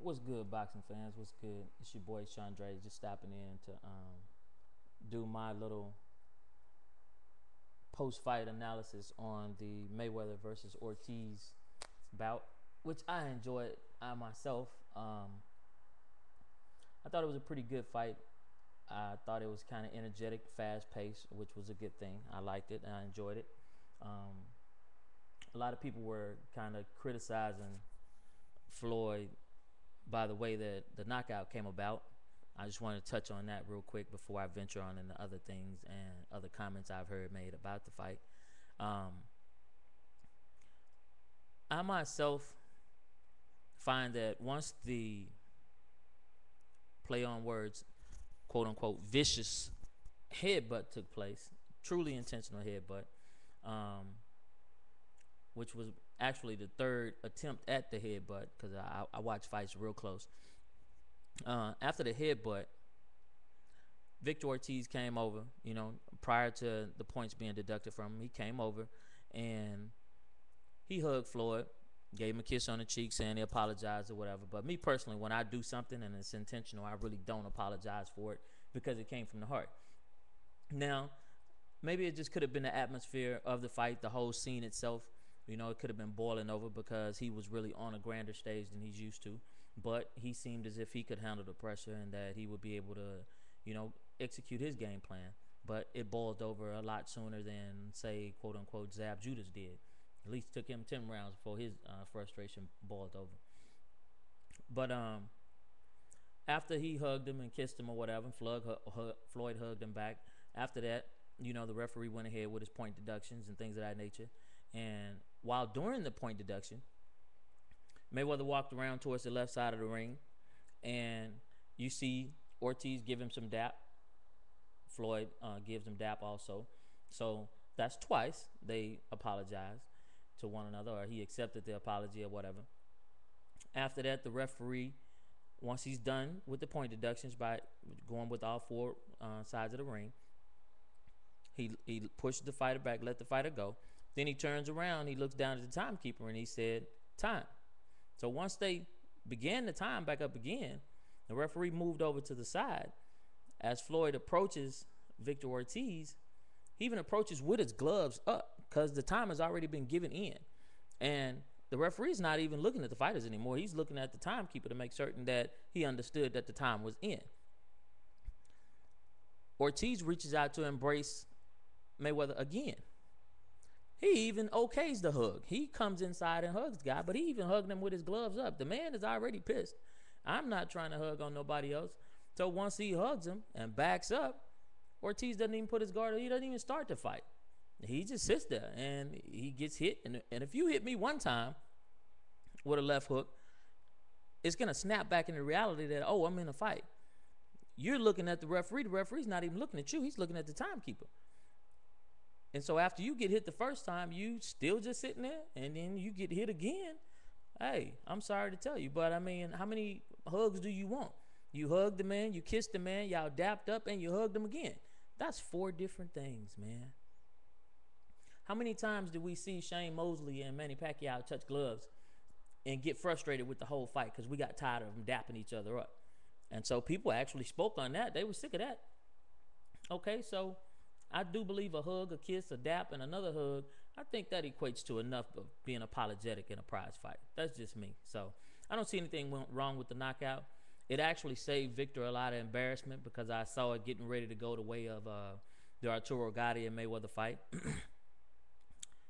What's good, boxing fans? What's good? It's your boy Chandre, just stopping in to do my little post-fight analysis on the Mayweather versus Ortiz bout, which I enjoyed myself. I thought it was a pretty good fight. I thought it was kind of energetic, fast-paced, which was a good thing. I liked it and I enjoyed it. A lot of people were kind of criticizing Floyd by the way that the knockout came about. I just want to touch on that real quick before I venture on into other things and other comments I've heard made about the fight. I myself find that once the play on words, quote unquote, vicious headbutt took place, truly intentional headbutt, which was actually the third attempt at the headbutt because I watch fights real close. After the headbutt, Victor Ortiz came over, prior to the points being deducted from him. He came over and he hugged Floyd, gave him a kiss on the cheek saying he apologized or whatever. But me personally, when I do something and it's intentional, I really don't apologize for it because it came from the heart. Now, maybe it just could have been the atmosphere of the fight, the whole scene itself. It could have been boiling over because he was really on a grander stage than he's used to. But he seemed as if he could handle the pressure and that he would be able to, execute his game plan. But it boiled over a lot sooner than, say, quote unquote, Zab Judas did. At least took him 10 rounds before his frustration boiled over. But after he hugged him and kissed him or whatever, Floyd hugged him back. After that, the referee went ahead with his point deductions and things of that nature. And while during the point deduction, Mayweather walked around towards the left side of the ring, and you see Ortiz give him some dap. Floyd gives him dap also. So that's twice they apologized to one another, or he accepted the apology or whatever. After that, the referee, once he's done with the point deductions by going with all four sides of the ring, he pushed the fighter back, let the fighter go. Then he turns around, he looks down at the timekeeper, and he said, time. So once they began the time back up again, the referee moved over to the side. As Floyd approaches Victor Ortiz, he even approaches with his gloves up because the time has already been given in. And the referee's not even looking at the fighters anymore. He's looking at the timekeeper to make certain that he understood that the time was in. Ortiz reaches out to embrace Mayweather again. He even okays the hug. He comes inside and hugs the guy, but he even hugged him with his gloves up. The man is already pissed. I'm not trying to hug on nobody else. So once he hugs him and backs up, Ortiz doesn't even put his guard on. He doesn't even start the fight. He just sits there and he gets hit. And if you hit me one time with a left hook, it's going to snap back into reality that, oh, I'm in a fight. You're looking at the referee. The referee's not even looking at you. He's looking at the timekeeper. And so after you get hit the first time, you still just sitting there, and then you get hit again. Hey, I'm sorry to tell you, but I mean, how many hugs do you want? You hugged the man, you kissed the man, y'all dapped up, and you hugged him again. That's 4 different things, man. How many times did we see Shane Mosley and Manny Pacquiao touch gloves and get frustrated with the whole fight because we got tired of them dapping each other up? And so people actually spoke on that. They were sick of that. Okay, so I do believe a hug, a kiss, a dap, and another hug, I think that equates to enough of being apologetic in a prize fight. That's just me. So I don't see anything wrong with the knockout. It actually saved Victor a lot of embarrassment because I saw it getting ready to go the way of the Arturo Gatti and Mayweather fight.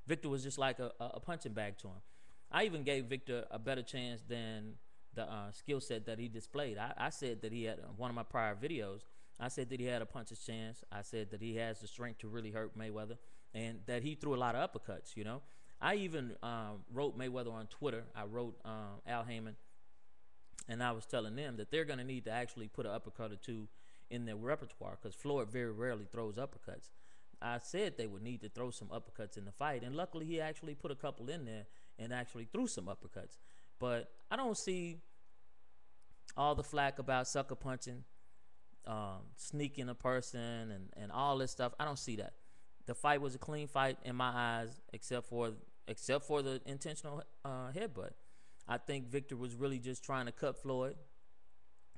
Victor was just like a punching bag to him. I even gave Victor a better chance than the skill set that he displayed. I said that he had one of my prior videos. I said that he had a puncher's chance. I said that he has the strength to really hurt Mayweather and that he threw a lot of uppercuts, I even wrote Mayweather on Twitter. I wrote Al Heyman, and I was telling them that they're going to need to actually put an uppercut or two in their repertoire because Floyd very rarely throws uppercuts. I said they would need to throw some uppercuts in the fight, and luckily he actually put a couple in there and actually threw some uppercuts. But I don't see all the flack about sucker punching, sneaking a person and all this stuff. I don't see that. The fight was a clean fight in my eyes, except for the intentional headbutt. I think Victor was really just trying to cut Floyd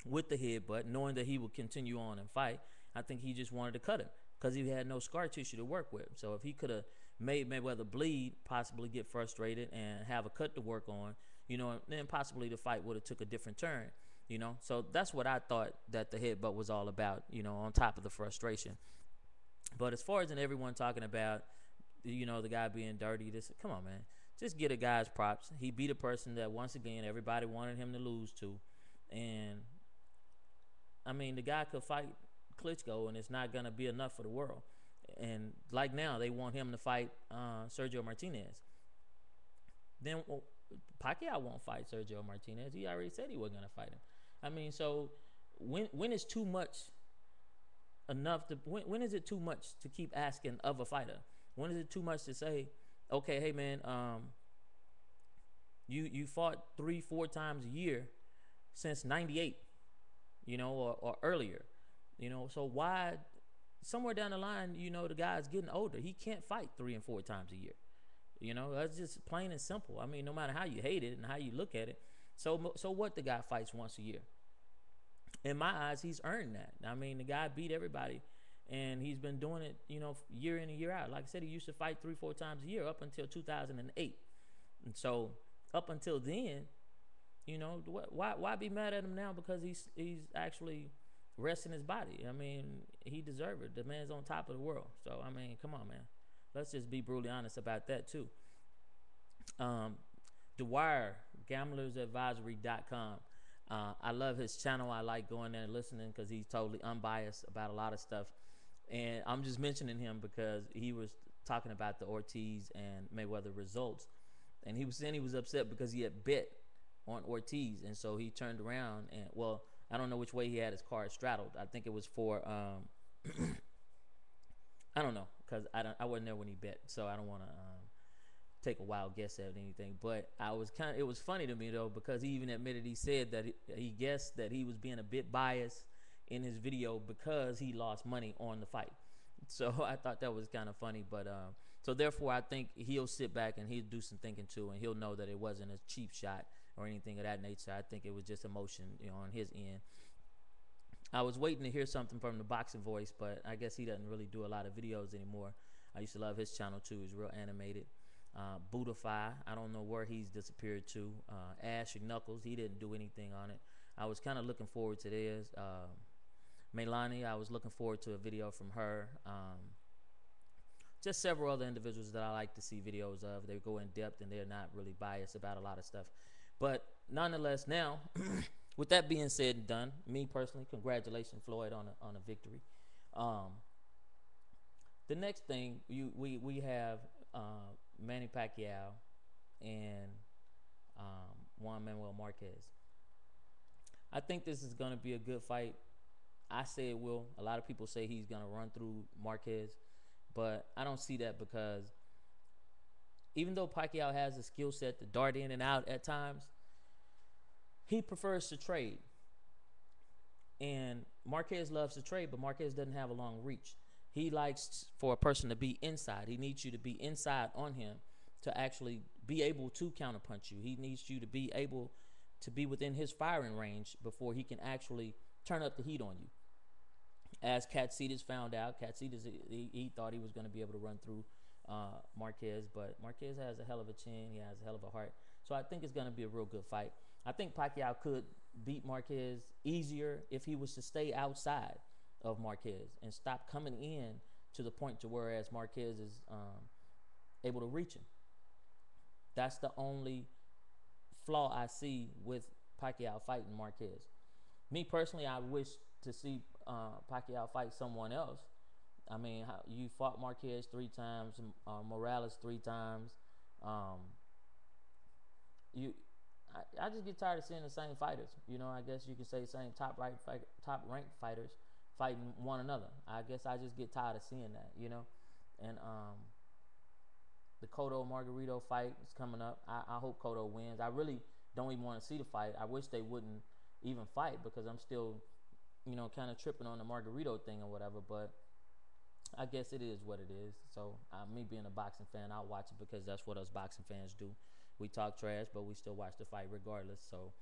with the headbutt, knowing that he would continue on and fight. I think he just wanted to cut him because he had no scar tissue to work with. So if he could have made Mayweather bleed, possibly get frustrated and have a cut to work on, then possibly the fight would have took a different turn. So that's what I thought that the headbutt was all about, on top of the frustration. But as far as everyone talking about, the guy being dirty, come on, man. Just get a guy's props. He beat a person that, once again, everybody wanted him to lose to. And, I mean, the guy could fight Klitschko, and it's not going to be enough for the world. And like now, they want him to fight Sergio Martinez. Then Pacquiao won't fight Sergio Martinez. He already said he wasn't going to fight him. I mean, so when is too much enough to when is it too much to keep asking of a fighter? When is it too much to say, okay, hey man, you fought 3-4 times a year since '98, or earlier, so why somewhere down the line, the guy's getting older. He can't fight 3 and 4 times a year. That's just plain and simple. I mean, no matter how you hate it and how you look at it. So what, the guy fights once a year? In my eyes, he's earned that. I mean, the guy beat everybody, and he's been doing it, year in and year out. Like I said, he used to fight 3-4 times a year up until 2008. And so up until then, why be mad at him now because he's actually resting his body? I mean, he deserved it. The man's on top of the world. So, I mean, come on, man. Let's just be brutally honest about that, too. Dwyer, gamblersadvisory.com. I love his channel. I like going there and listening because he's totally unbiased about a lot of stuff. And I'm just mentioning him because he was talking about the Ortiz and Mayweather results. And he was saying he was upset because he had bet on Ortiz. And so he turned around and, well, I don't know which way he had his card straddled. I think it was for, I don't know, because I wasn't there when he bet. So I don't want to take a wild guess at anything, but it was funny to me though, because he even admitted, he said that he guessed that he was being a bit biased in his video because he lost money on the fight. So I thought that was kind of funny, but so therefore I think he'll sit back and he'll do some thinking too, and he'll know that it wasn't a cheap shot or anything of that nature. I think it was just emotion, on his end. I was waiting to hear something from the Boxing Voice, but I guess he doesn't really do a lot of videos anymore. I used to love his channel too. He's real animated. Buddhify, I don't know where he's disappeared to. Ash and Knuckles, he didn't do anything on it. I was kind of looking forward to theirs. Melani, I was looking forward to a video from her. Just several other individuals that I like to see videos of. They go in depth and they're not really biased about a lot of stuff. But nonetheless, now, with that being said and done, me personally, congratulations, Floyd, on a victory. The next thing we have Manny Pacquiao and Juan Manuel Marquez. I think this is going to be a good fight. I say it will. A lot of people say he's going to run through Marquez, but I don't see that, because even though Pacquiao has a skill set to dart in and out at times, he prefers to trade. And Marquez loves to trade, but Marquez doesn't have a long reach. He likes for a person to be inside. He needs you to be inside on him to actually be able to counterpunch you. He needs you to be able to be within his firing range before he can actually turn up the heat on you. As Katsidas found out, Katsidas, he thought he was going to be able to run through Marquez, but Marquez has a hell of a chin. He has a hell of a heart. So I think it's going to be a real good fight. I think Pacquiao could beat Marquez easier if he was to stay outside of Marquez and stop coming in to the point to whereas Marquez is able to reach him. That's the only flaw I see with Pacquiao fighting Marquez. Me personally, I wish to see Pacquiao fight someone else. I mean, you fought Marquez 3 times, Morales 3 times. I just get tired of seeing the same fighters. I guess you could say same top-ranked fighters fighting one another. I guess I just get tired of seeing that, And the Cotto Margarito fight is coming up. I hope Cotto wins. I really don't even want to see the fight. I wish they wouldn't even fight, because I'm still, kind of tripping on the Margarito thing or whatever. But I guess it is what it is. So me being a boxing fan, I'll watch it because that's what us boxing fans do. we talk trash, but we still watch the fight regardless. So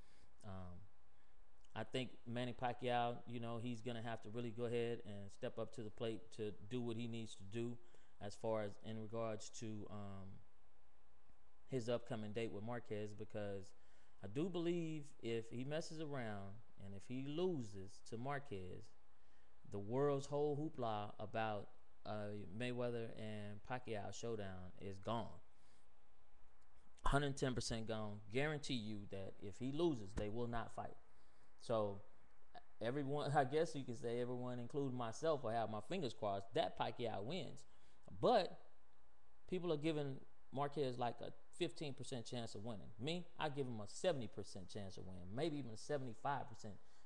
um, I think Manny Pacquiao, he's gonna have to really go ahead and step up to the plate to do what he needs to do, as far as in regards to his upcoming date with Marquez, because I do believe if he messes around and if he loses to Marquez, the world's whole hoopla about Mayweather and Pacquiao showdown is gone. 110% gone. Guarantee you that if he loses, they will not fight. So everyone, I guess you could say everyone, including myself, will have my fingers crossed that Pacquiao wins. But people are giving Marquez like a 15% chance of winning. Me, I give him a 70% chance of winning, maybe even a 75%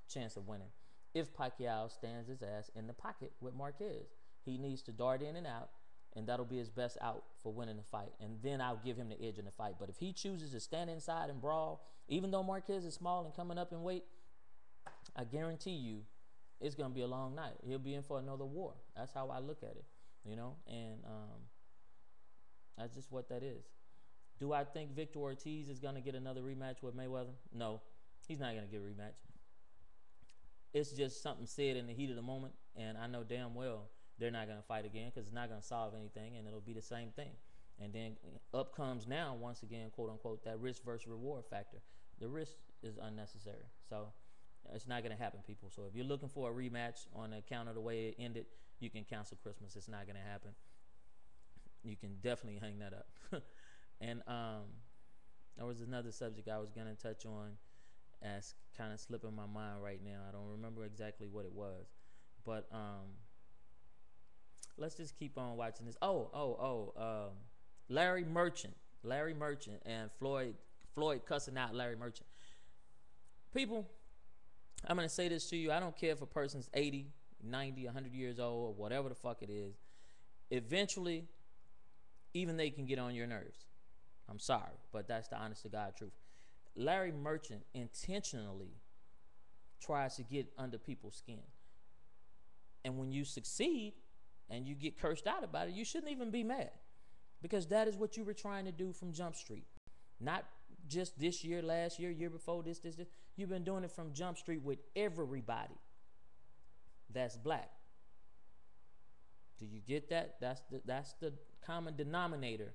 chance of winning. If Pacquiao stands his ass in the pocket with Marquez, he needs to dart in and out, and that'll be his best out for winning the fight. And then I'll give him the edge in the fight. But if he chooses to stand inside and brawl, even though Marquez is small and coming up in weight, I guarantee you it's going to be a long night. He'll be in for another war. That's how I look at it, and that's just what that is. Do I think Victor Ortiz is going to get another rematch with Mayweather? No, he's not going to get a rematch. It's just something said in the heat of the moment, and I know damn well they're not going to fight again because it's not going to solve anything, and it'll be the same thing. And then up comes now, once again, quote unquote, that risk versus reward factor. The risk is unnecessary. So it's not going to happen, people. So if you're looking for a rematch on account of the way it ended, you can cancel Christmas. It's not going to happen. You can definitely hang that up. And there was another subject I was going to touch on as kind of slipping my mind right now. I don't remember exactly what it was. But let's just keep on watching this. Larry Merchant and Floyd cussing out Larry Merchant. People, I'm going to say this to you. I don't care if a person's 80, 90, 100 years old, or whatever the fuck it is. Eventually, even they can get on your nerves. I'm sorry, but that's the honest to God truth. Larry Merchant intentionally tries to get under people's skin. And when you succeed and you get cursed out about it, you shouldn't even be mad, because that is what you were trying to do from Jump Street. Not just this year, last year, year before, this. You've been doing it from Jump Street with everybody that's black. Do you get that? That's the common denominator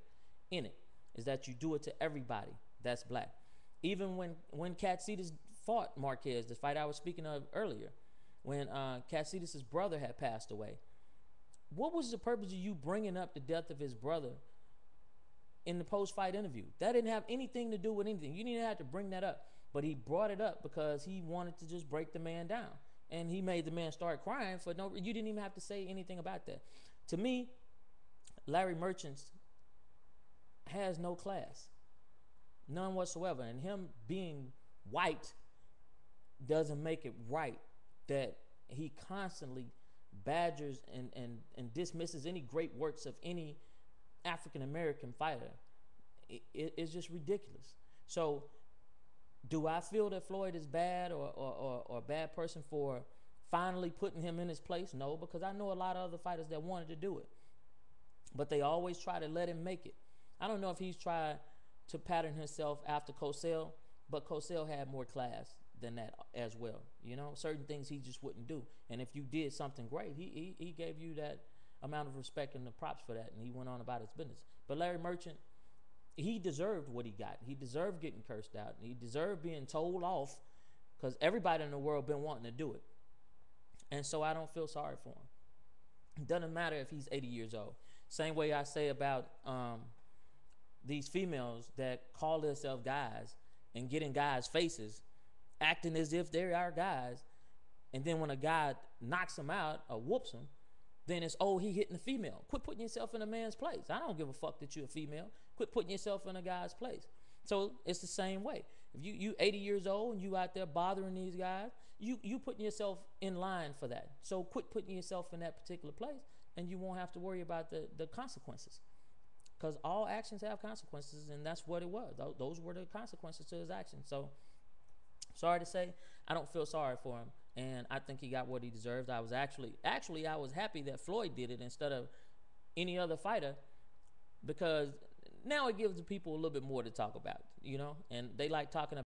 in it, is that you do it to everybody that's black. Even when Katsitas fought Marquez, the fight I was speaking of earlier, when Katsitas' brother had passed away, what was the purpose of you bringing up the death of his brother in the post-fight interview? That didn't have anything to do with anything. You didn't have to bring that up. But he brought it up because he wanted to just break the man down. And he made the man start crying for no reason. You didn't even have to say anything about that. To me, Larry Merchant has no class. None whatsoever. And him being white doesn't make it right that he constantly badgers and dismisses any great works of any African-American fighter. It's just ridiculous. So do I feel that Floyd is bad or a bad person for finally putting him in his place? No, because I know a lot of other fighters that wanted to do it. But they always try to let him make it. I don't know if he's tried to pattern himself after Cosell, but Cosell had more class than that as well. Certain things he just wouldn't do. And if you did something great, he gave you that amount of respect and the props for that, and he went on about his business. But Larry Merchant, he deserved what he got. He deserved getting cursed out. He deserved being told off, because everybody in the world been wanting to do it. And so I don't feel sorry for him. It doesn't matter if he's 80 years old. Same way I say about these females that call themselves guys and get in guys' faces, acting as if they are guys. And then when a guy knocks them out or whoops them, then it's, oh, he hitting the female. Quit putting yourself in a man's place. I don't give a fuck that you're a female. Quit putting yourself in a guy's place. So it's the same way. If you 80 years old and you out there bothering these guys, you putting yourself in line for that. So quit putting yourself in that particular place, and you won't have to worry about the consequences. Because all actions have consequences, and that's what it was. Those were the consequences to his actions. So sorry to say, I don't feel sorry for him, and I think he got what he deserved. I was actually I was happy that Floyd did it instead of any other fighter, because now it gives the people a little bit more to talk about, and they like talking about